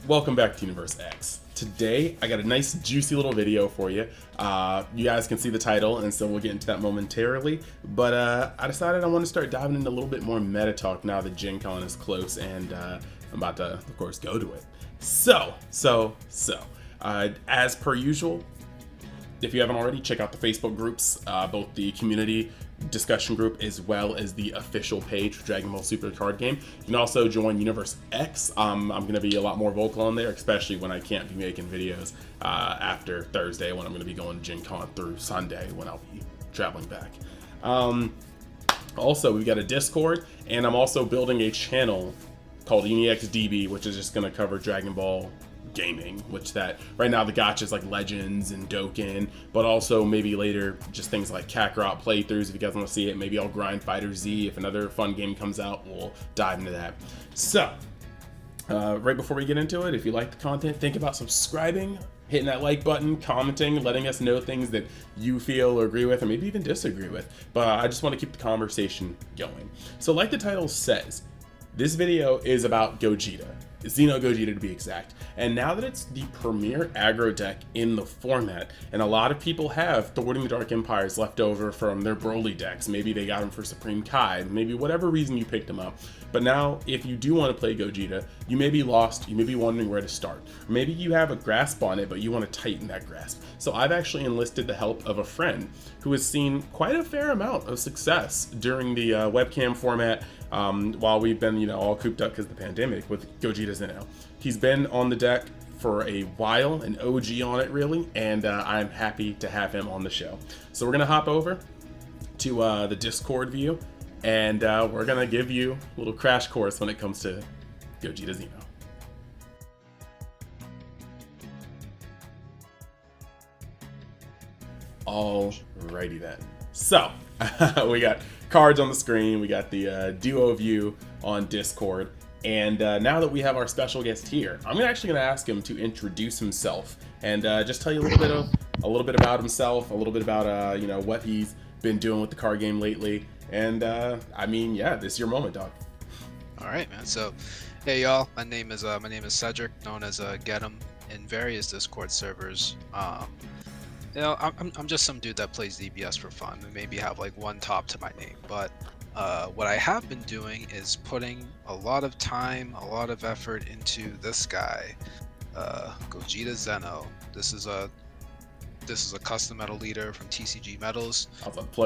Welcome back to Universe X. Today, I got a nice juicy little video for you. You guys can see the title, and so we'll get into that momentarily. But I decided I want to start diving into a little bit more meta talk now that Gen Con is close, and I'm about to, of course, go to it. As per usual, if you haven't already, check out the Facebook groups, both the community discussion group as well as the official page for Dragon Ball Super card game. You can also join Universe X. I'm going to be a lot more vocal on there, especially when I can't be making videos after Thursday, when I'm going to be going to Gen Con through Sunday when I'll be traveling back. Also, we've got a Discord, and I'm also building a channel called UniXDB, which is just going to cover Dragon Ball gaming, which that right now the gotchas like Legends and Dokkan, but also maybe later just things like Kakarot playthroughs if you guys want to see it. Maybe I'll grind Fighter Z if another fun game comes out. We'll dive into that. So right before we get into it, if you like the content, think about subscribing, hitting that like button, commenting, letting us know things that you feel or agree with, or maybe even disagree with. But I just want to keep the conversation going. So like the title says, this video is about Gogeta, Xeno Gogeta to be exact. And now that it's the premier aggro deck in the format, and a lot of people have Thwarting the Dark Empires left over from their Broly decks, maybe they got them for Supreme Kai, maybe whatever reason you picked them up. But now, if you do want to play Gogeta, you may be lost, you may be wondering where to start. Or maybe you have a grasp on it, but you want to tighten that grasp. So I've actually enlisted the help of a friend who has seen quite a fair amount of success during the webcam format while we've been, all cooped up because of the pandemic with Gogeta Xeno. He's been on the deck for a while, an OG on it really, and I'm happy to have him on the show. So we're going to hop over to the Discord view, and we're going to give you a little crash course when it comes to Gogeta Xeno. Alrighty then. So, we got cards on the screen, we got the duo view on Discord, and now that we have our special guest here, I'm actually going to ask him to introduce himself and just tell you a little bit about himself, a little bit about what he's been doing with the card game lately, and this is your moment, dog. All right, man. So, hey y'all, my name is Cedric, known as Getem in various Discord servers. I'm just some dude that plays DBS for fun and maybe have like one top to my name. But what I have been doing is putting a lot of time, a lot of effort into this guy, Gogeta Xeno. This is a custom metal leader from TCGMetalZ.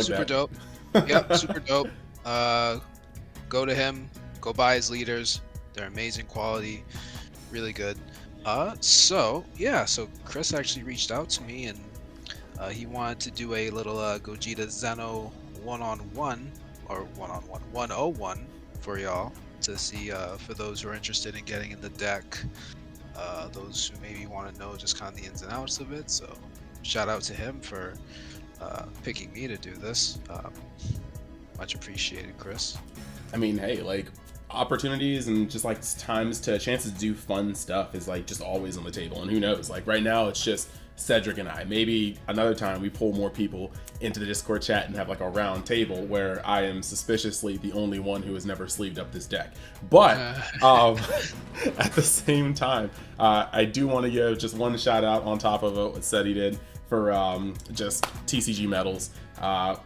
Super dope. Yep, super dope. Go to him. Go buy his leaders. They're amazing quality, really good. So Chris actually reached out to me and he wanted to do a little Gogeta Xeno one-on-one or one-on-one 101 for y'all to see for those who are interested in getting in the deck, those who maybe want to know just kind of the ins and outs of it. So shout out to him for picking me to do this. Much appreciated, Chris. I mean, hey, like opportunities and just like chances to do fun stuff is like just always on the table, and who knows, like right now it's just Cedric and I. Maybe another time we pull more people into the Discord chat and have like a round table where I am suspiciously the only one who has never sleeved up this deck. But at the same time, I do want to give just one shout out on top of what Ceddy did for just TCGMetalZ.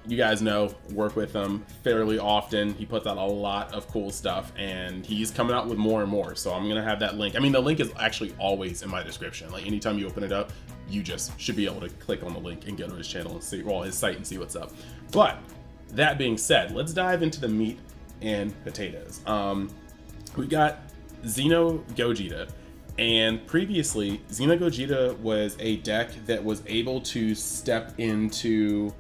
You guys know, work with him fairly often. He puts out a lot of cool stuff, and he's coming out with more and more. So I'm gonna have that link. I mean, the link is actually always in my description. Like anytime you open it up, you just should be able to click on the link and go to his channel and see, well, his site and see what's up. But that being said, let's dive into the meat and potatoes. We got Xeno Gogeta. And previously, Xeno Gogeta was a deck that was able to step into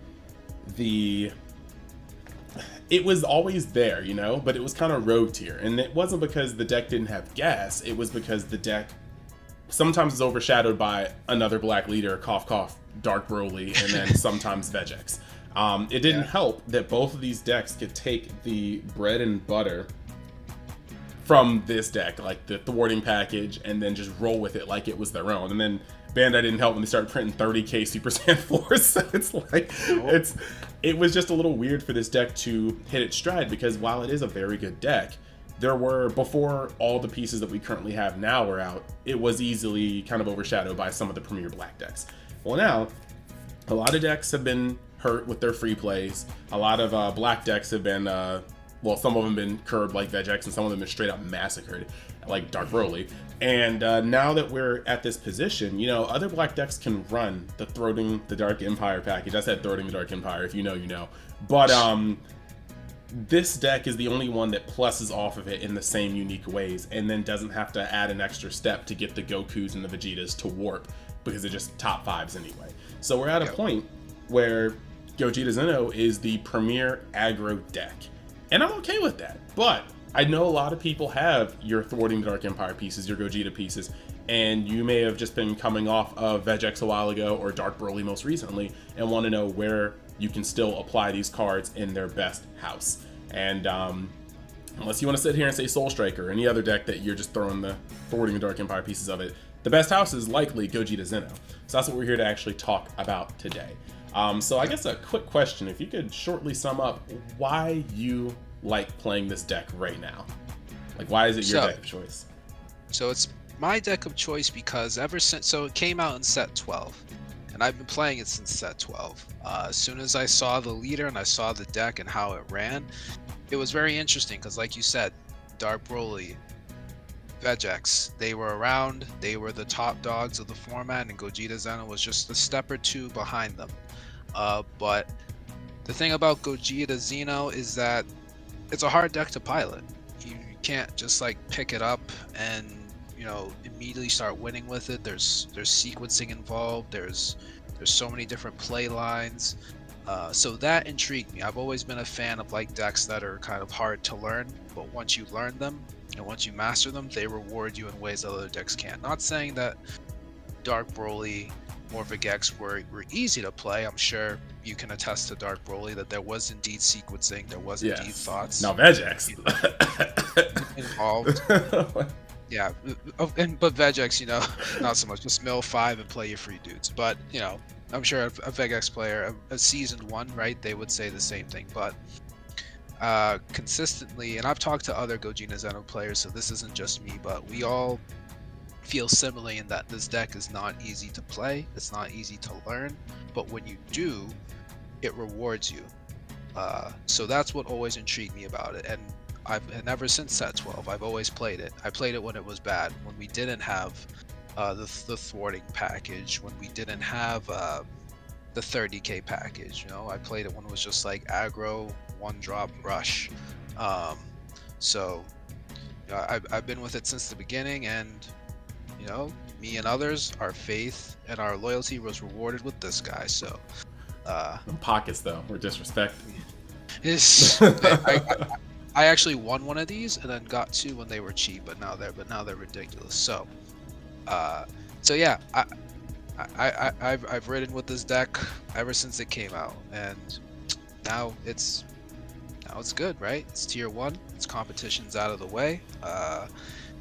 it was always there, but it was kind of rogue tier. And it wasn't because the deck didn't have gas, it was because the deck sometimes is overshadowed by another black leader, cough cough, Dark Broly, and then sometimes Vegex. It didn't help that both of these decks could take the bread and butter from this deck, like the thwarting package, and then just roll with it like it was their own. And then Bandai didn't help when they started printing 30k Super Saiyan 4s. So it's like, it was just a little weird for this deck to hit its stride, because while it is a very good deck, there were, before all the pieces that we currently have now were out, it was easily kind of overshadowed by some of the premier black decks. Well, now a lot of decks have been hurt with their free plays. A lot of black decks have been, well, some of them been curbed like Vegx, and some of them been straight up massacred like Dark Broly. And now that we're at this position, you know, other black decks can run the Throating the Dark Empire package. I said Throating the Dark Empire, if you know, you know. But this deck is the only one that pluses off of it in the same unique ways, and then doesn't have to add an extra step to get the Gokus and the Vegetas to warp, because they're just top 5s anyway. So we're at a point where Gogeta Xeno is the premier aggro deck. And I'm okay with that. But I know a lot of people have your Thwarting the Dark Empire pieces, your Gogeta pieces, and you may have just been coming off of Vegx a while ago, or Dark Broly most recently, and want to know where you can still apply these cards in their best house. And unless you want to sit here and say Soul Striker or any other deck that you're just throwing the Thwarting the Dark Empire pieces of it, the best house is likely Gogeta Xeno. So that's what we're here to actually talk about today. So I guess a quick question, if you could shortly sum up why you like playing this deck right now. Like, why is it your deck of choice? So it's my deck of choice because ever since, so it came out in set 12, and I've been playing it since set 12. As soon as I saw the leader and I saw the deck and how it ran, it was very interesting because, like you said, Dark Broly, Vegx, they were around, they were the top dogs of the format, and Gogeta Xeno was just a step or two behind them. But the thing about Gogeta Xeno is that it's a hard deck to pilot. You can't just like pick it up and, you know, immediately start winning with it. There's sequencing involved. There's so many different play lines. So that intrigued me. I've always been a fan of like decks that are kind of hard to learn, but once you learn them and once you master them, they reward you in ways that other decks can't. Not saying that Dark Broly or Vegx were easy to play. I'm sure you can attest to Dark Broly that there was indeed sequencing, there was indeed thoughts. Now Vegx involved. Yeah, but Vegx, you know, not so much. Just mill 5 and play your free dudes. But, you know, I'm sure a Vegx player, a seasoned one, right, they would say the same thing. But consistently, and I've talked to other Gogeta Xeno players, so this isn't just me, but we all feel similarly in that this deck is not easy to play, it's not easy to learn, but when you do, it rewards you. So that's what always intrigued me about it, and ever since set 12, I've always played it. I played it when it was bad, when we didn't have the thwarting package, when we didn't have the 30k package. You know, I played it when it was just like aggro, one drop rush. So you know, I've been with it since the beginning, and you know, me and others, our faith and our loyalty was rewarded with this guy. So pockets though were disrespect. I actually won one of these and then got 2 when they were cheap, but now they're ridiculous. So yeah, I've ridden with this deck ever since it came out, and now it's good, right? It's tier 1. Its competition's out of the way.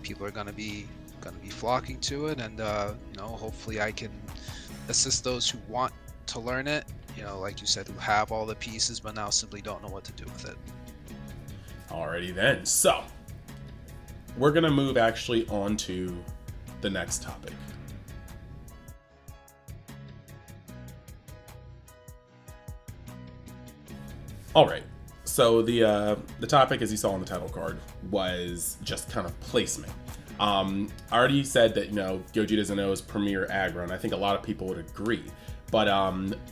People are gonna be flocking to it, and you know, hopefully I can assist those who want to learn it. You know, like you said, who have all the pieces but now simply don't know what to do with it. Alrighty then, so we're gonna move actually on to the next topic. Alright, so the topic, as you saw on the title card, was just kind of placement. I already said that, you know, Gogeta Xeno is premier aggro, and I think a lot of people would agree. But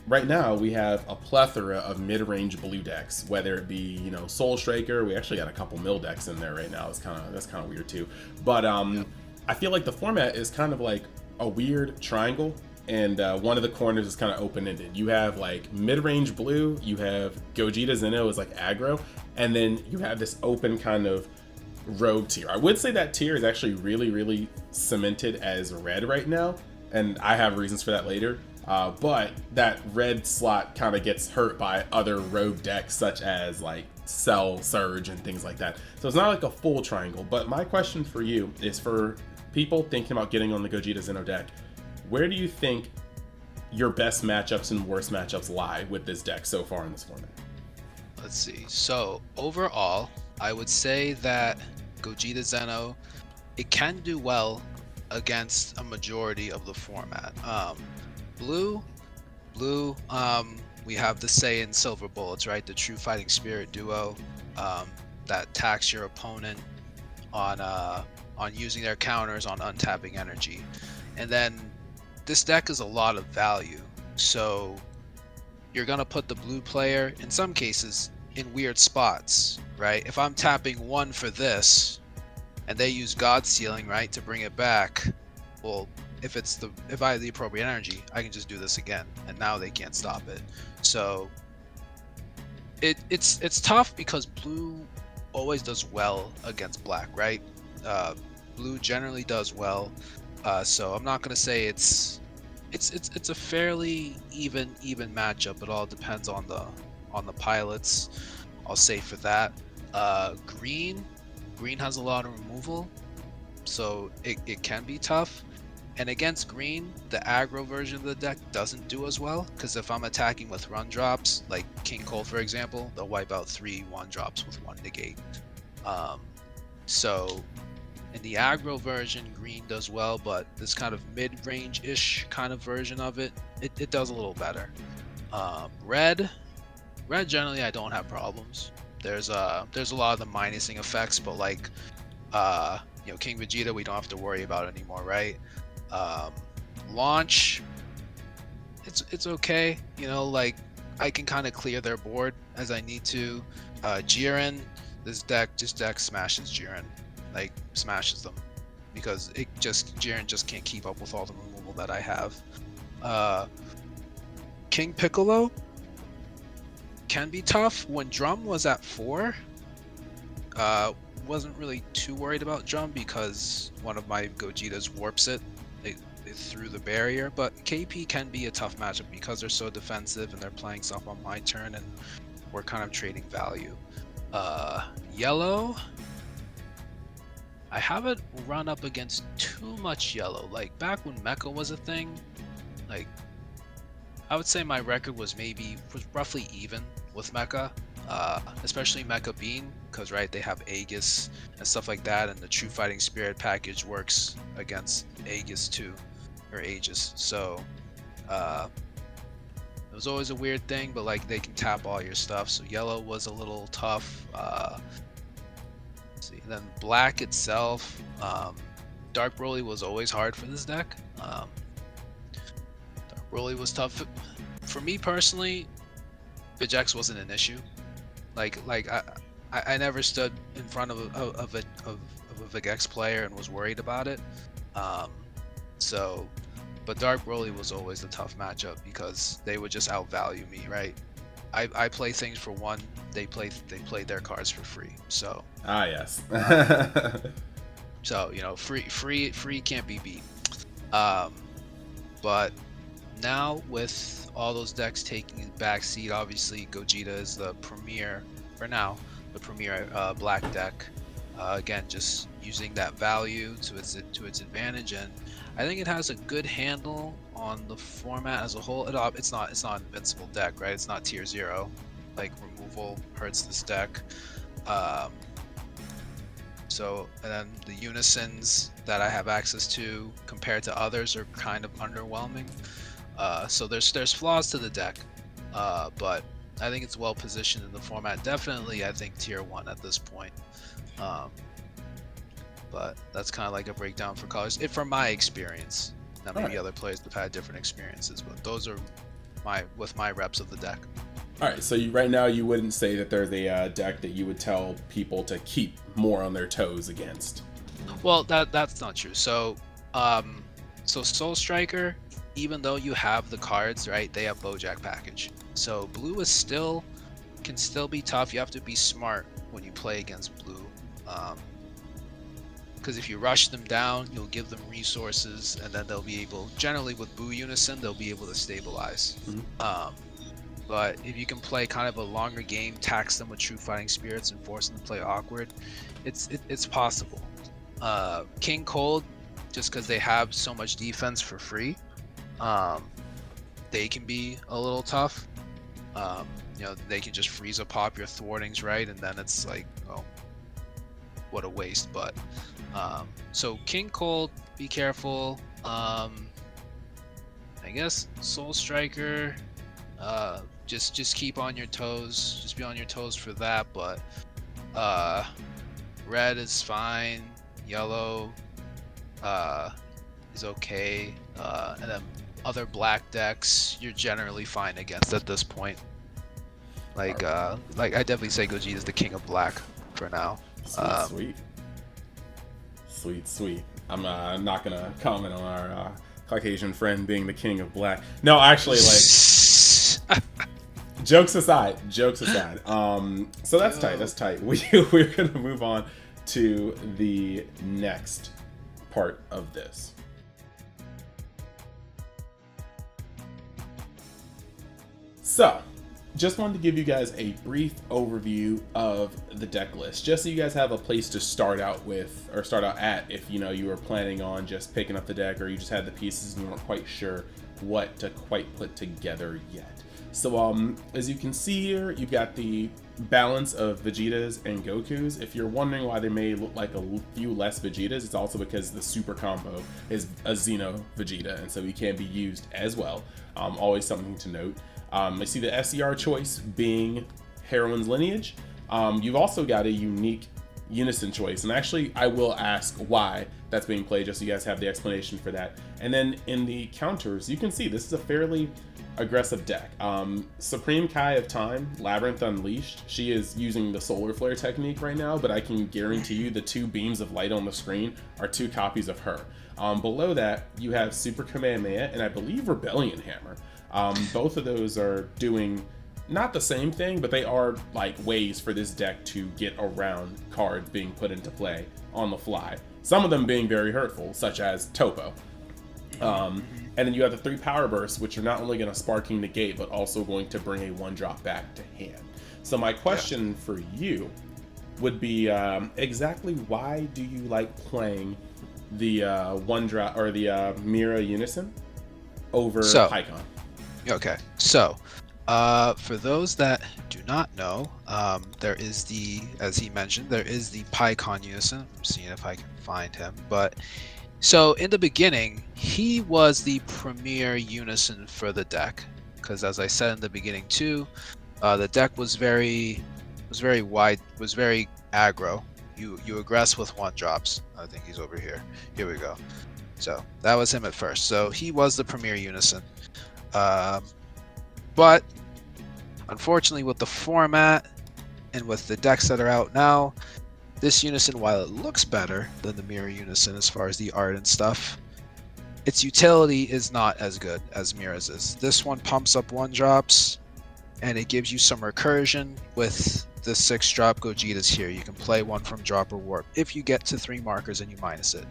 right now we have a plethora of mid-range blue decks, whether it be, you know, Soul Striker. We actually got a couple mill decks in there right now. That's kind of weird too. But I feel like the format is kind of like a weird triangle, and one of the corners is kind of open-ended. You have like mid-range blue, you have Gogeta Xeno is like aggro, and then you have this open kind of rogue tier. I would say that tier is actually really, really cemented as red right now, and I have reasons for that later. But that red slot kind of gets hurt by other rogue decks such as like Cell, Surge, and things like that. So it's not like a full triangle. But my question for you is, for people thinking about getting on the Gogeta Xeno deck, where do you think your best matchups and worst matchups lie with this deck so far in this format? Let's see. So overall, I would say that Gogeta Xeno, it can do well against a majority of the format. Blue, we have the Saiyan Silver Bullets, right? The True Fighting Spirit duo that tax your opponent on using their counters on untapping energy. And then this deck is a lot of value. So you're gonna put the blue player, in some cases, in weird spots, right? If I'm tapping 1 for this, and they use God Sealing, right, to bring it back, well, if I have the appropriate energy, I can just do this again, and now they can't stop it. So it's tough because blue always does well against black, right? Blue generally does well, so I'm not gonna say it's a fairly even matchup. It all depends on the pilots. I'll say for that. Green has a lot of removal, so it can be tough. And against green, the aggro version of the deck doesn't do as well, because if I'm attacking with run drops, like King Cole for example, they'll wipe out 3 1-drops with 1 negate. So in the aggro version, green does well, but this kind of mid-range-ish kind of version of it does a little better. Red generally I don't have problems. There's a lot of the minusing effects, but like King Vegeta we don't have to worry about anymore, right? Launch, it's okay, like I can kind of clear their board as I need to. Jiren, this deck smashes Jiren, like smashes them, because Jiren just can't keep up with all the removal that I have. King Piccolo can be tough. When Drum was at 4, wasn't really too worried about Drum because one of my Gogetas warps it through the barrier, but KP can be a tough matchup because they're so defensive and they're playing stuff on my turn and we're kind of trading value. Yellow, I haven't run up against too much yellow. Like back when Mecha was a thing, like I would say my record was roughly even with Mecha, especially Mecha Bean, because right, they have Aegis and stuff like that, and the True Fighting Spirit package works against Aegis too, or Aegis. So it was always a weird thing, but like they can tap all your stuff. So yellow was a little tough. Let's see, then black itself, Dark Broly was always hard for this deck. Dark Broly was tough for me personally. Vegeta wasn't an issue. Like I never stood in front of a Vegeta player and was worried about it. But Dark Broly was always a tough matchup because they would just outvalue me, right? I play things for 1, they play their cards for free. So yes. So free can't be beat. But now with all those decks taking a backseat, obviously Gogeta is the premier for now, the premier black deck. Again, just using that value to its advantage, and I think it has a good handle on the format as a whole. It's not an invincible deck, right? It's not tier 0. Like removal hurts this deck. So, and then the unisons that I have access to compared to others are kind of underwhelming. So there's flaws to the deck, but I think it's well positioned in the format. Definitely, I think tier 1 at this point. But that's kind of like a breakdown for colors. From my experience. Now maybe other players have had different experiences, but those are my reps of the deck. All right, so right now you wouldn't say that there's a deck that you would tell people to keep more on their toes against. Well, that's not true. So, Soul Striker, even though you have the cards, right? They have Bojack package. So blue can still be tough. You have to be smart when you play against blue. Because if you rush them down, you'll give them resources, and then they'll be able, generally with Boo Unison, they'll be able to stabilize. Mm-hmm. But if you can play kind of a longer game, tax them with True Fighting Spirits and force them to play awkward, it's possible. King Cold, just because they have so much defense for free, they can be a little tough. They can just freeze a pop your thwartings, right? And then it's like, what a waste. But so King Cold, be careful. I guess Soul Striker, just keep on your toes. Just be on your toes for that. But red is fine. Yellow is okay. And then other black decks, you're generally fine against at this point. Like I definitely say Gogeta is the king of black for now. Sweet. I'm not gonna comment on our Caucasian friend being the king of black. No, actually, like, jokes aside. So that's tight. We're gonna move on to the next part of this. So, just wanted to give you guys a brief overview of the deck list, just so you guys have a place to start out with, or start out at, if you were planning on just picking up the deck, or you just had the pieces and you weren't quite sure what to quite put together yet. So as you can see here, you've got the balance of Vegetas and Gokus. If you're wondering why they may look like a few less Vegetas, it's also because the super combo is a Xeno Vegeta, and so he can be used as well. Always something to note. I see the SCR choice being Heroine's Lineage. You've also got a unique Unison choice, and actually I will ask why that's being played, just so you guys have the explanation for that. And then in the counters, you can see this is a fairly aggressive deck. Supreme Kai of Time, Labyrinth Unleashed, she is using the Solar Flare technique right now, but I can guarantee you the 2 beams of light on the screen are 2 copies of her. Below that, you have Super Kamehameha and I believe Rebellion Hammer. Both of those are doing not the same thing, but they are like ways for this deck to get around cards being put into play on the fly. Some of them being very hurtful, such as Topo. And then you have the 3 Power Bursts, which are not only going to Sparking Negate, but also going to bring a 1-drop back to hand. So my question for you would be, exactly why do you like playing the 1-drop or the Mira Unison over Pycon? Okay, so for those that do not know, there is as he mentioned, there is the Pycon Unison. I'm seeing if I can find him. But so in the beginning, he was the premier Unison for the deck, because as I said in the beginning too, the deck was very wide, was very aggro. You aggress with 1-drops. I think he's over here. Here we go. So that was him at first. So he was the premier Unison. But unfortunately, with the format and with the decks that are out now, this Unison, while it looks better than the Mirror Unison as far as the art and stuff, its utility is not as good as Mira's is. This one pumps up 1-drops, and it gives you some recursion with the 6-drop Gogetas here. You can play 1 from drop or warp if you get to 3 markers and you minus it.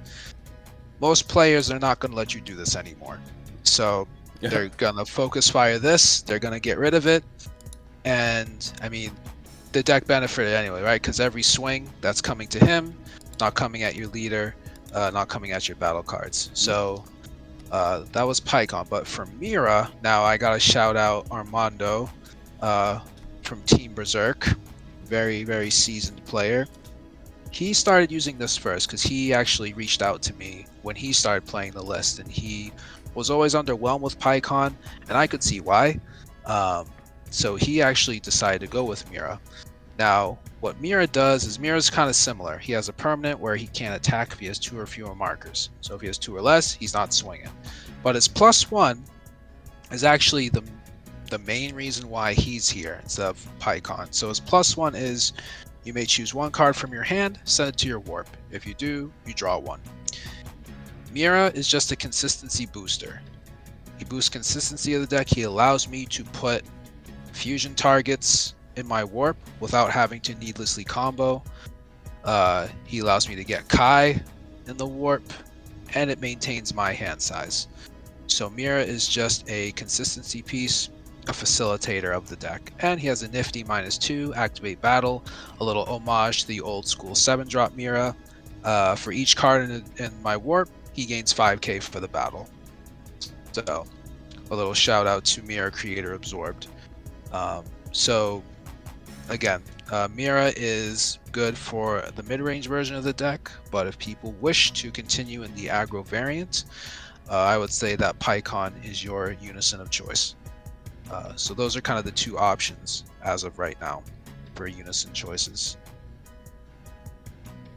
Most players are not going to let you do this anymore. So they're going to focus fire this, they're going to get rid of it, and I mean, the deck benefited anyway, right? Because every swing that's coming to him, not coming at your leader, not coming at your battle cards. So that was Pycon. But for Mira, now I gotta shout out Armando from Team Berserk, very seasoned player. He started using this first because he actually reached out to me when he started playing the list, and he was always underwhelmed with Pycon, and I could see why. So he actually decided to go with Mira. Now, what Mira does is Mira's kind of similar. He has a permanent where he can't attack if he has 2 or fewer markers. So if he has 2 or less, he's not swinging. But his +1 is actually the main reason why he's here instead of Pycon. So his +1 is you may choose 1 card from your hand, send it to your warp. If you do, you draw 1. Mira is just a consistency booster. He boosts consistency of the deck. He allows me to put fusion targets in my warp without having to needlessly combo. He allows me to get Kai in the warp, and it maintains my hand size. So Mira is just a consistency piece, a facilitator of the deck, and he has a nifty -2 activate battle, a little homage to the old school 7-drop Mira. For each card in my warp, he gains 5k for the battle. So a little shout out to Mira creator Absorbed. So again, Mira is good for the mid-range version of the deck, but if people wish to continue in the aggro variant, I would say that Pycon is your unison of choice. So those are kind of the two options as of right now for unison choices.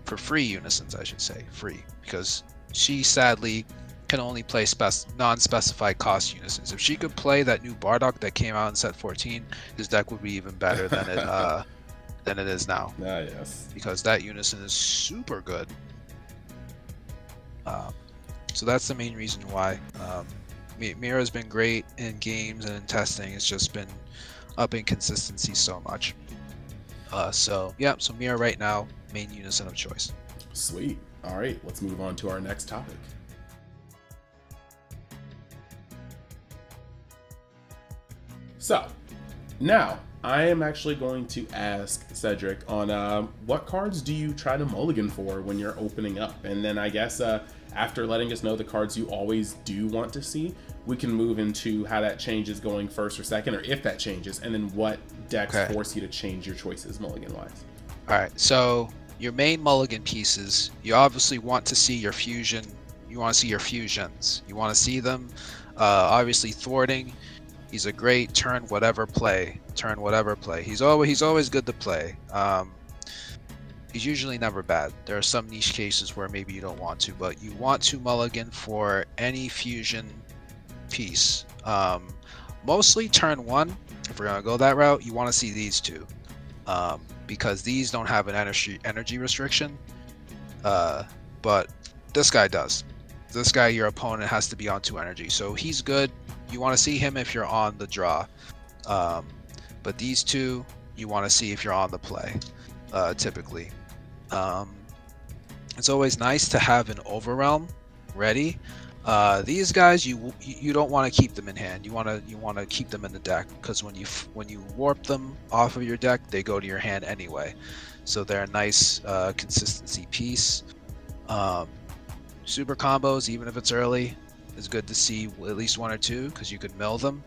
For free unisons, I should say, free, because she sadly can only play non-specified cost unisons. If she could play that new Bardock that came out in set 14, this deck would be even better than it is now. Ah, yes. Because that unison is super good. So that's the main reason why. Mira's been great in games and in testing. It's just been upping consistency so much. So Mira right now, main unison of choice. Sweet. All right, let's move on to our next topic. So, now I am actually going to ask Cedric on what cards do you try to mulligan for when you're opening up? And then I guess after letting us know the cards you always do want to see, we can move into how that changes going first or second, or if that changes, and then what decks force you to change your choices mulligan-wise. All right, so your main mulligan pieces, you obviously want to see your fusion. You want to see your fusions. You want to see them. Obviously, thwarting. He's a great turn whatever play. He's always good to play. He's usually never bad. There are some niche cases where maybe you don't want to, but you want to mulligan for any fusion piece. Mostly turn 1. If we're gonna go that route, you want to see these two, because these don't have an energy restriction. But this guy does. This guy, your opponent has to be on 2 energy, so he's good. You want to see him if you're on the draw, but these two you want to see if you're on the play. Typically, it's always nice to have an overwhelm ready. These guys you don't want to keep them in hand. You want to keep them in the deck, because when you warp them off of your deck, they go to your hand anyway. So they're a nice consistency piece. Super combos, even if it's early, is good to see at least 1 or 2, because you could mill them.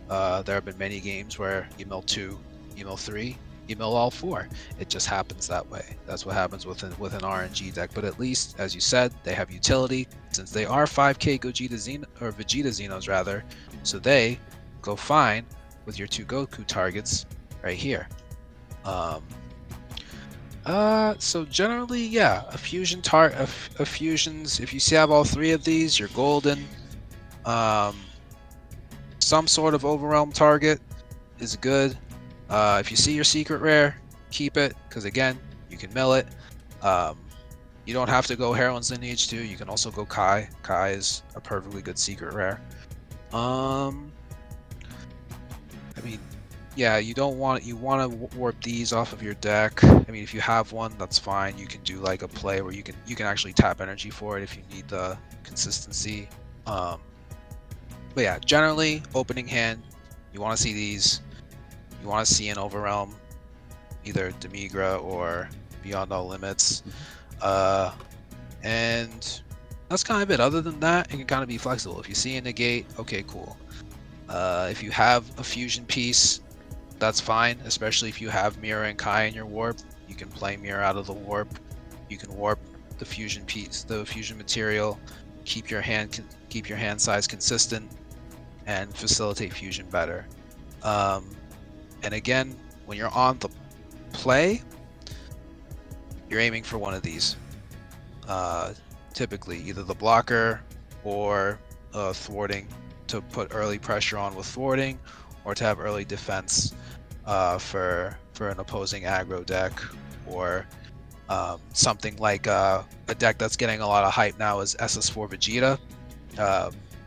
There have been many games where you mill 2, you mill 3, you mill all 4. It just happens that way. That's what happens with an RNG deck. But at least, as you said, they have utility, since they are 5k Gogeta Xeno, or Vegeta Xenos rather. So they go fine with your 2 Goku targets right here. So generally, yeah, a fusions. If you have all 3 of these, you're golden. Some sort of overwhelm target is good. If you see your secret rare, keep it, because again, you can mill it. You don't have to go Heroine's Lineage 2. You can also go Kai. Kai is a perfectly good secret rare. I mean, yeah, you want to warp these off of your deck. I mean, if you have one, that's fine. You can do like a play where you can actually tap energy for it if you need the consistency. But yeah, generally opening hand, you want to see these. You want to see an Overwhelm, either Demigra or Beyond All Limits. And that's kind of it. Other than that, it can kind of be flexible. If you see a negate, okay, cool. If you have a fusion piece, that's fine, especially if you have Mira and Kai in your warp. You can play Mira out of the warp. You can warp the fusion piece, the fusion material, keep your hand size consistent, and facilitate fusion better. And again, when you're on the play, you're aiming for one of these. Typically, either the blocker or thwarting, to put early pressure on with thwarting, or to have early defense for an opposing aggro deck, or something like a deck that's getting a lot of hype now is SS4 Vegeta.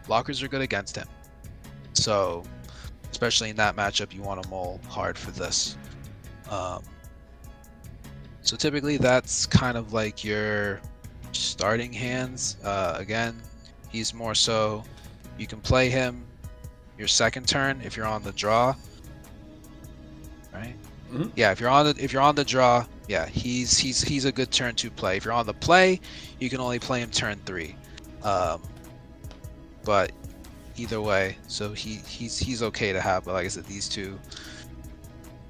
Blockers are good against him, so especially in that matchup, you want to mull hard for this. So typically that's kind of like your starting hands. Again, he's more so, you can play him your second turn if you're on the draw, right? Mm-hmm. Yeah, if you're on the draw, yeah, he's a good turn 2 play. If you're on the play, you can only play him turn 3. But either way, so he's okay to have. But like I said, these two,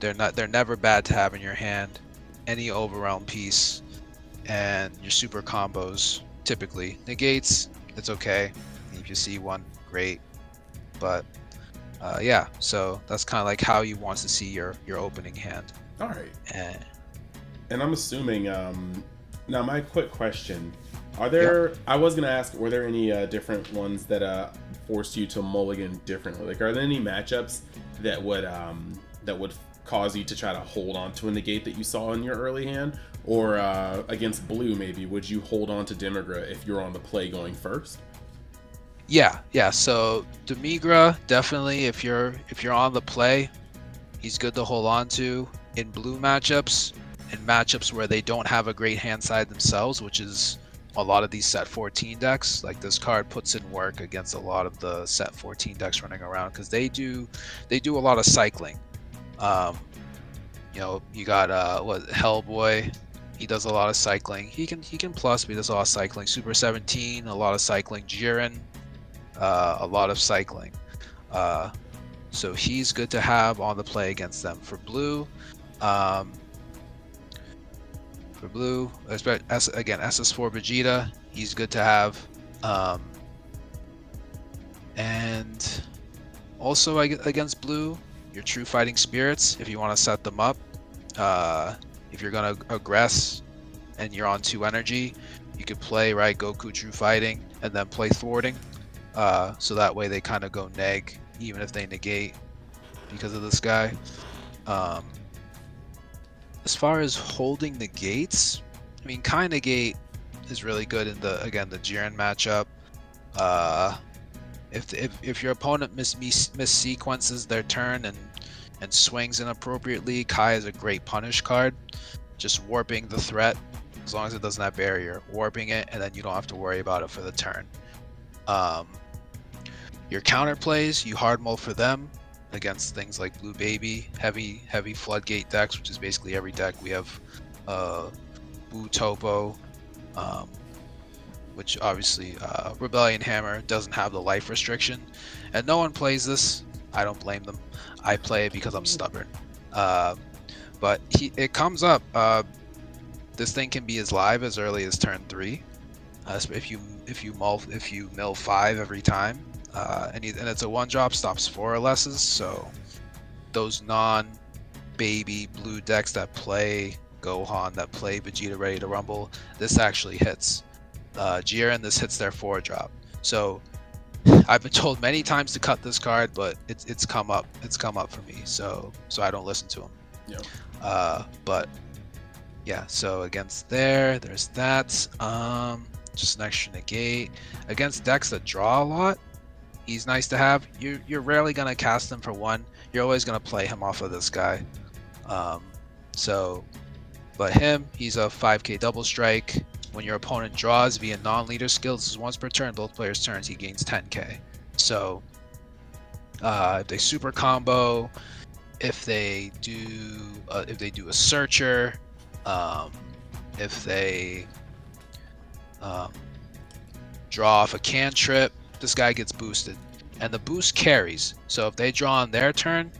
They're never bad to have in your hand. Any overwhelm piece and your super combos typically negates. It's okay. If you see one, great. But yeah, so that's kind of like how you want to see your opening hand. All right. And And I'm assuming. Now, my quick question: Are there? I was gonna ask, were there any different ones that forced you to mulligan differently? Like, are there any matchups that would cause you to try to hold on to a negate that you saw in your early hand, or against blue, maybe would you hold on to Demigra if you're on the play going first? yeah. So Demigra, definitely, if you're on the play, he's good to hold on to in blue matchups. In matchups where they don't have a great hand side themselves, which is a lot of these set 14 decks. Like, this card puts in work against a lot of the set 14 decks running around, because they do a lot of cycling. You know, you got Hellboy. He does a lot of cycling. He can plus, but he does a lot of cycling. Super 17, a lot of cycling. Jiren, a lot of cycling. So he's good to have on the play against them. For blue, again, SS4 Vegeta, he's good to have. And also against blue, your True Fighting Spirits, if you want to set them up. If you're going to aggress and you're on 2 energy, you could play, right, Goku True Fighting and then play Thwarting. So that way they kind of go neg, even if they negate because of this guy. As far as holding the gates, I mean, Kai negate is really good in the Jiren matchup. If your opponent mis-sequences their turn and swings inappropriately, Kai is a great punish card. Just warping the threat, as long as it doesn't have barrier, warping it, and then you don't have to worry about it for the turn. Your counter plays, you hard mull for them against things like Blue Baby, heavy floodgate decks, which is basically every deck. We have Boo Topo, which obviously Rebellion Hammer doesn't have the life restriction, and no one plays this. I don't blame them. I play it because I'm stubborn. But it comes up. This thing can be as live as early as turn 3. If you mill 5 every time. And it's a 1-drop, stops 4 or lesses, so those non-baby blue decks that play Gohan, that play Vegeta Ready to Rumble, this actually hits. Jiren, this hits their 4-drop. So I've been told many times to cut this card, but it's come up. It's come up for me, so I don't listen to him. Yeah. But yeah, so against there's that. Just an extra negate. Against decks that draw a lot, he's nice to have. You're rarely gonna cast him for 1. You're always gonna play him off of this guy. But him, he's a 5k double strike. When your opponent draws via non-leader skills, this is once per turn. Both players' turns, he gains 10k. So if they super combo, if they do a searcher, if they draw off a cantrip, this guy gets boosted, and the boost carries. So if they draw on their turn,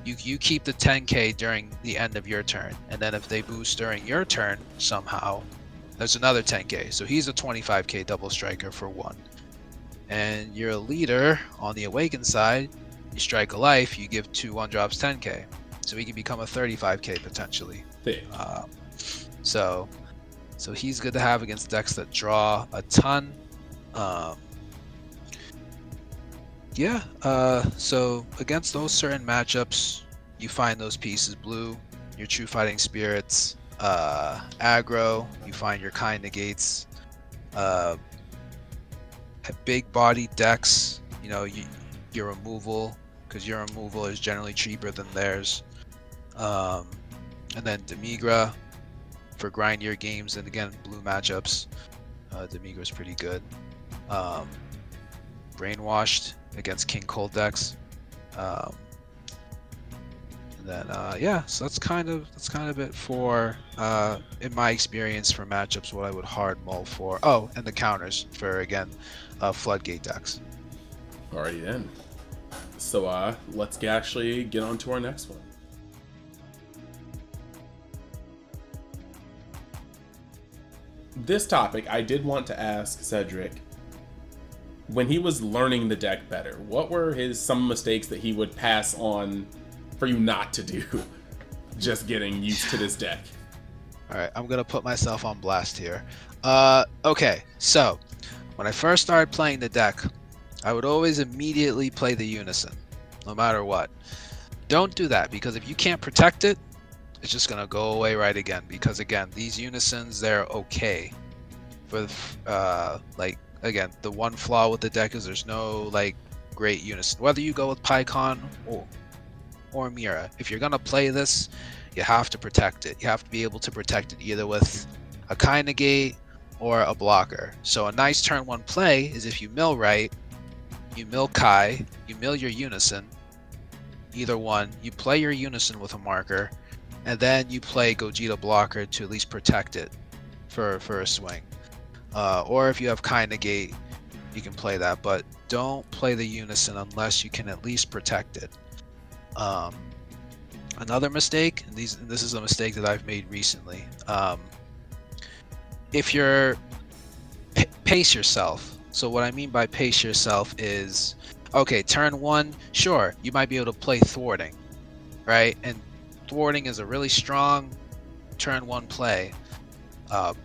you keep the 10k during the end of your turn, and then if they boost during your turn somehow, there's another 10k. So he's a 25k double striker for 1. And your leader on the awakened side, you strike a life, you give 2 1-drops 10k, so he can become a 35k potentially. So he's good to have against decks that draw a ton. So against those certain matchups, you find those pieces. Blue, your True Fighting Spirits. Aggro, you find your kind negates. Big body decks, your removal, because your removal is generally cheaper than theirs. And then Demigra for grindier games, and again, blue matchups. Demigra's pretty good. Brainwashed against King Cold decks. And then so that's kind of it for in my experience for matchups, what I would hard mull for. Oh, and the counters for, again, floodgate decks. Alrighty then. So let's actually get on to our next one. this topic, I did want to ask Cedric, when he was learning the deck better, what were some mistakes that he would pass on for you not to do, just getting used to this deck? All right, I'm gonna put myself on blast here. Okay, so when I first started playing the deck, I would always immediately play the Unison, no matter what. Don't do that, because if you can't protect it, it's just gonna go away right again. Because again, these Unisons, they're okay. For like, again, the one flaw with the deck is there's no like great Unison. Whether you go with PyCon or Mira, if you're gonna play this, you have to protect it. You have to be able to protect it either with a Kai Negate or a blocker. So a nice turn one play is if you mill right, you mill Kai, you mill your Unison, either one, you play your Unison with a marker, and then you play Gogeta blocker to at least protect it for a swing. Or if you have Kai Negate, you can play that, but don't play the Unison unless you can at least protect it. Another mistake, and this is a mistake that I've made recently. If you're pace yourself. So what I mean by pace yourself is, okay, turn one, sure, you might be able to play thwarting, right? And thwarting is a really strong turn one play, but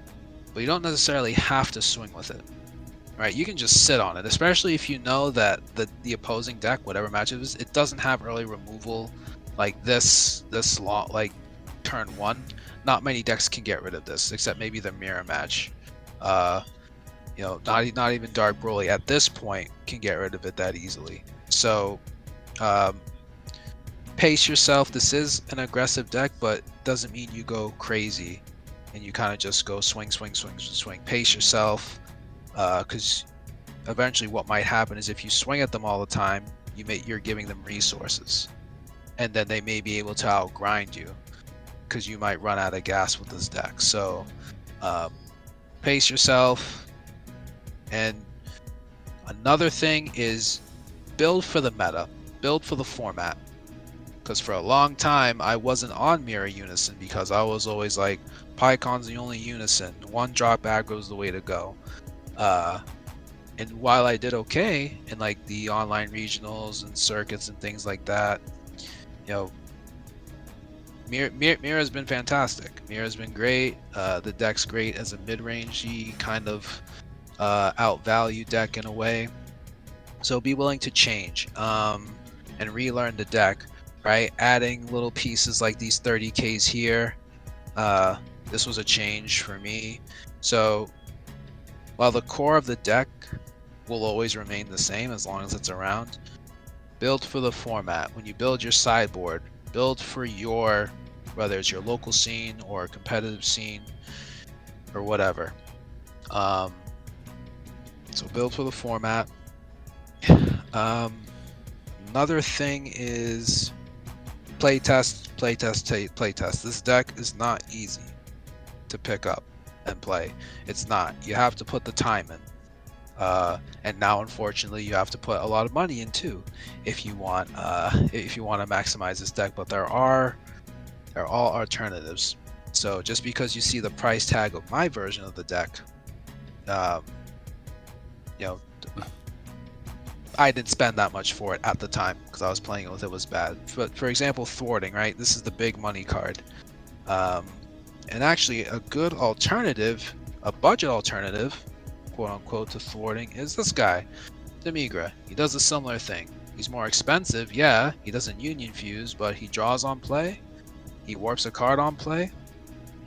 you don't necessarily have to swing with it, right? You can just sit on it, especially if you know that the opposing deck, whatever matchup is, it doesn't have early removal like this long, like turn one. Not many decks can get rid of this, except maybe the mirror match. You know, not even Dark Broly at this point can get rid of it that easily. So pace yourself. This is an aggressive deck, but doesn't mean you go crazy and you kind of just go swing. Pace yourself, because eventually what might happen is if you swing at them all the time, you're giving them resources, and then they may be able to outgrind you because you might run out of gas with this deck. So pace yourself. And another thing is build for the meta, build for the format. Because for a long time I wasn't on Mirror Unison because I was always like, PyCon's the only Unison, one drop aggro's the way to go. And while I did okay in like the online regionals and circuits and things like that, you know, Mira's been fantastic. Mira's been great. The deck's great as a mid-rangey kind of outvalue deck in a way. So be willing to change and relearn the deck, right? Adding little pieces like these 30Ks here. This was a change for me. So while the core of the deck will always remain the same as long as it's around, build for the format. When you build your sideboard, build for your, whether it's your local scene or competitive scene or whatever. So build for the format. Another thing is playtest. This deck is not easy to pick up and play. It's not. You have to put the time in. And now, unfortunately, you have to put a lot of money in too, if you want to maximize this deck. But there are alternatives. So just because you see the price tag of my version of the deck, you know, I didn't spend that much for it at the time because I was playing it with it was bad. But for example, thwarting, right? This is the big money card. And actually a good alternative, a budget alternative, quote unquote, to thwarting is this guy, Demigra. He does a similar thing. He's more expensive, yeah, he doesn't union fuse, but he draws on play, he warps a card on play,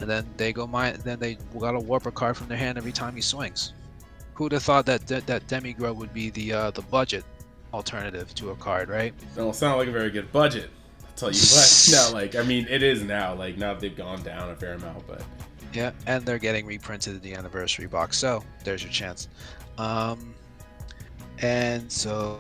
and then they gotta warp a card from their hand every time he swings. Who'd have thought that Demigra would be the budget alternative to a card, right? Don't sound like a very good budget. I'll tell you what. No, like, I mean, it is now. Like, now they've gone down a fair amount, but yeah, and they're getting reprinted in the anniversary box, so there's your chance. And so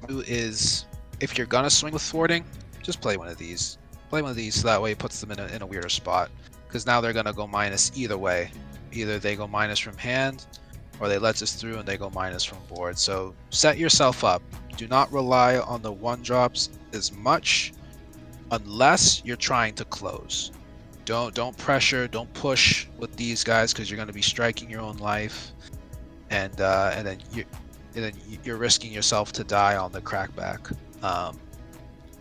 is, if you're gonna swing with thwarting, just play one of these. Play one of these so that way it puts them in a weirder spot. Because now they're gonna go minus either way. Either they go minus from hand, or they let us through and they go minus from board. So set yourself up. Do not rely on the one drops as much unless you're trying to close. don't pressure, don't push with these guys because you're going to be striking your own life, and then you're risking yourself to die on the crackback.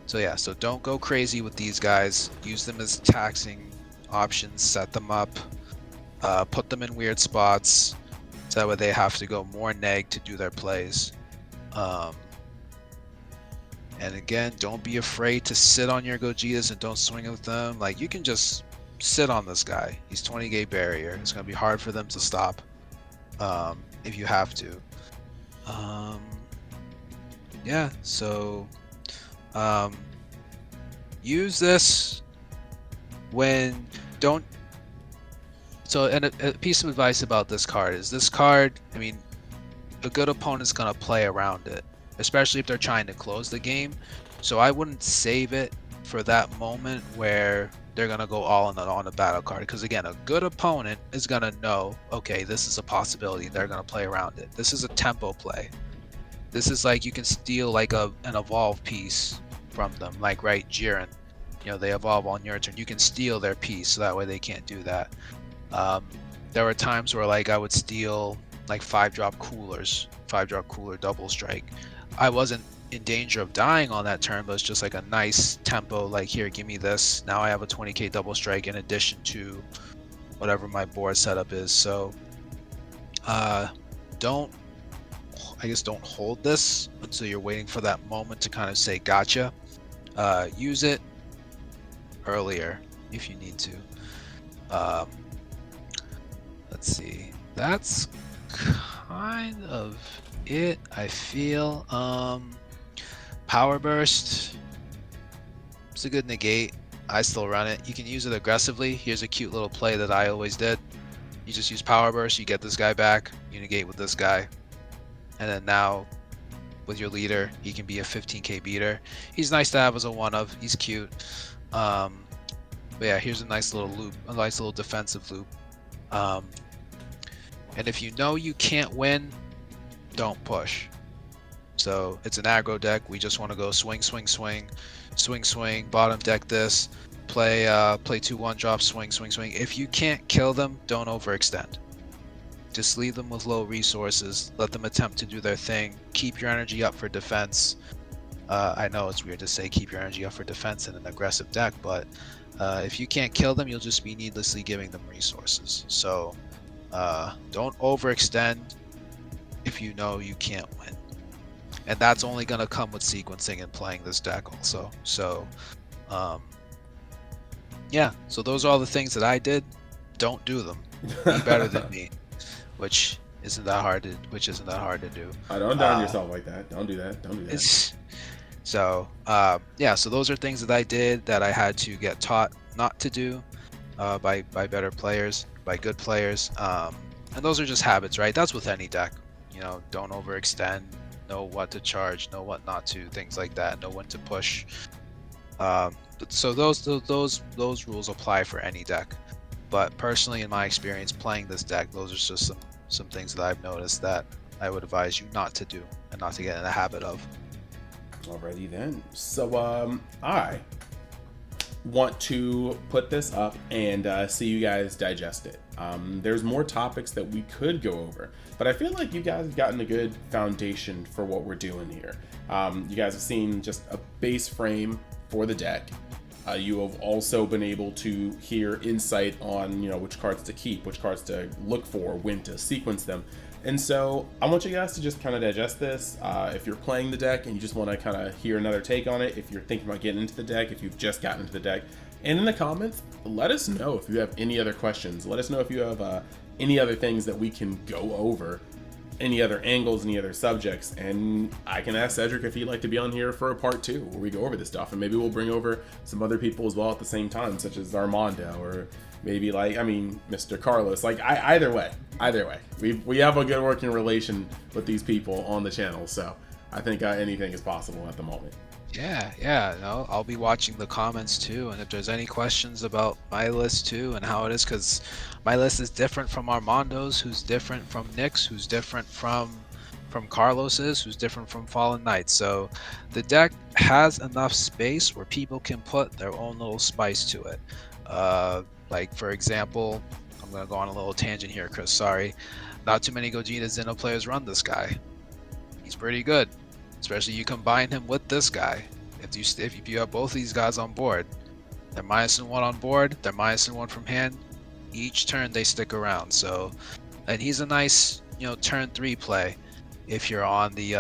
So yeah, so don't go crazy with these guys. Use them as taxing options. Set them up. Put them in weird spots, so that way they have to go more neg to do their plays. And again, don't be afraid to sit on your Gogetas and don't swing with them. Like, you can just sit on this guy. He's 20 gate barrier. It's gonna be hard for them to stop if you have to. Yeah, so use this when don't. So, and a piece of advice about this card is this card, I mean, a good opponent's gonna play around it, especially if they're trying to close the game. So I wouldn't save it for that moment where they're gonna go all in on a battle card, because again, a good opponent is gonna know, okay, this is a possibility, they're gonna play around it. This is a tempo play. This is like, you can steal like an evolve piece from them, like, right, Jiren, you know, they evolve on your turn, you can steal their piece, so that way they can't do that. There were times where, like, I would steal like 5-drop coolers, 5-drop cooler double strike. I wasn't in danger of dying on that turn, but it's just like a nice tempo, like, here, give me this, now I have a 20k double strike in addition to whatever my board setup is. So don't hold this until you're waiting for that moment to kind of say gotcha. Use it earlier if you need to. Let's see, that's kind of it, I feel. Power burst, it's a good negate. I still run it. You can use it aggressively. Here's a cute little play that I always did. You just use power burst, you get this guy back, you negate with this guy, and then now with your leader, he can be a 15k beater. He's nice to have as a one of, he's cute. But yeah, here's a nice little loop, a nice little defensive loop. And if you know you can't win, don't push. So it's an aggro deck. We just want to go swing, swing, swing, swing, swing. Bottom deck this. Play 2/1 drop, swing, swing, swing. If you can't kill them, don't overextend. Just leave them with low resources. Let them attempt to do their thing. Keep your energy up for defense. I know it's weird to say keep your energy up for defense in an aggressive deck, but if you can't kill them, you'll just be needlessly giving them resources. So don't overextend if you know you can't win. And that's only going to come with sequencing and playing this deck also. So yeah, so those are all the things that I did. Don't do them. Be better than me, which isn't that hard to do. Don't down yourself like that. Don't do that. Don't do that. So yeah, so those are things that I did that I had to get taught not to do by better players, by good players, and those are just habits, right? That's with any deck, you know. Don't overextend, know what to charge, know what not to, things like that, know when to push. So those rules apply for any deck, but personally, in my experience playing this deck, those are just some things that I've noticed that I would advise you not to do and not to get in the habit of. Alrighty then. So I want to put this up and see you guys digest it. There's more topics that we could go over, but I feel like you guys have gotten a good foundation for what we're doing here. You guys have seen just a base frame for the deck. You have also been able to hear insight on, you know, which cards to keep, which cards to look for, when to sequence them. And so I want you guys to just kind of digest this. If you're playing the deck and you just want to kind of hear another take on it, if you're thinking about getting into the deck, if you've just gotten into the deck, and in the comments, let us know if you have any other questions. Let us know if you have any other things that we can go over, any other angles, any other subjects, and I can ask Cedric if he'd like to be on here for a part 2 where we go over this stuff, and maybe we'll bring over some other people as well at the same time, such as Armando, or maybe Mr. Carlos. Either way, we have a good working relation with these people on the channel, so I think anything is possible at the moment. Yeah, no, I'll be watching the comments too, and if there's any questions about my list too and how it is, because my list is different from Armando's, who's different from Nick's, who's different from from Carlos's, who's different from Fallen Knight. So the deck has enough space where people can put their own little spice to it. Like for example, I'm gonna go on a little tangent here, Chris. Sorry, not too many Gogeta Xeno players run this guy. He's pretty good, especially you combine him with this guy. If you have both these guys on board, they're -1 on board, they're -1 from hand. Each turn they stick around. So, and he's a nice, turn 3 play if you're on the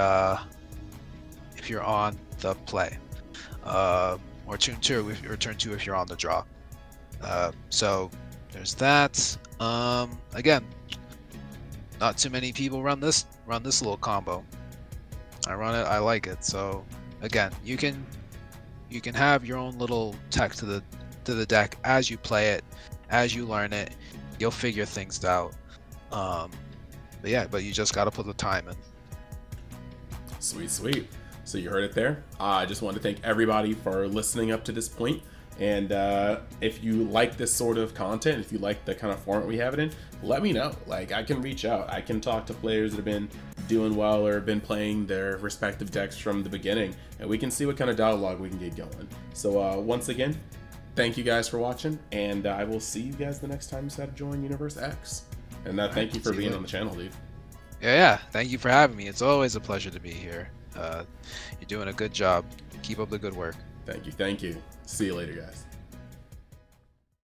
play, or turn 2 if you're on the draw. So there's that. Again, not too many people run this little combo. I run it. I like it. So again, you can have your own little tech to the deck as you play it, as you learn it. You'll figure things out. But you just got to put the time in. Sweet, sweet. So you heard it there. I just want to thank everybody for listening up to this point. And if you like this sort of content, if you like the kind of format we have it in, let me know. Like, I can reach out. I can talk to players that have been doing well or been playing their respective decks from the beginning, and we can see what kind of dialogue we can get going. So once again, thank you guys for watching, and I will see you guys the next time you decide to join Universe X. And thank you for being on the channel, dude. Yeah. Thank you for having me. It's always a pleasure to be here. You're doing a good job. Keep up the good work. Thank you. See you later, guys.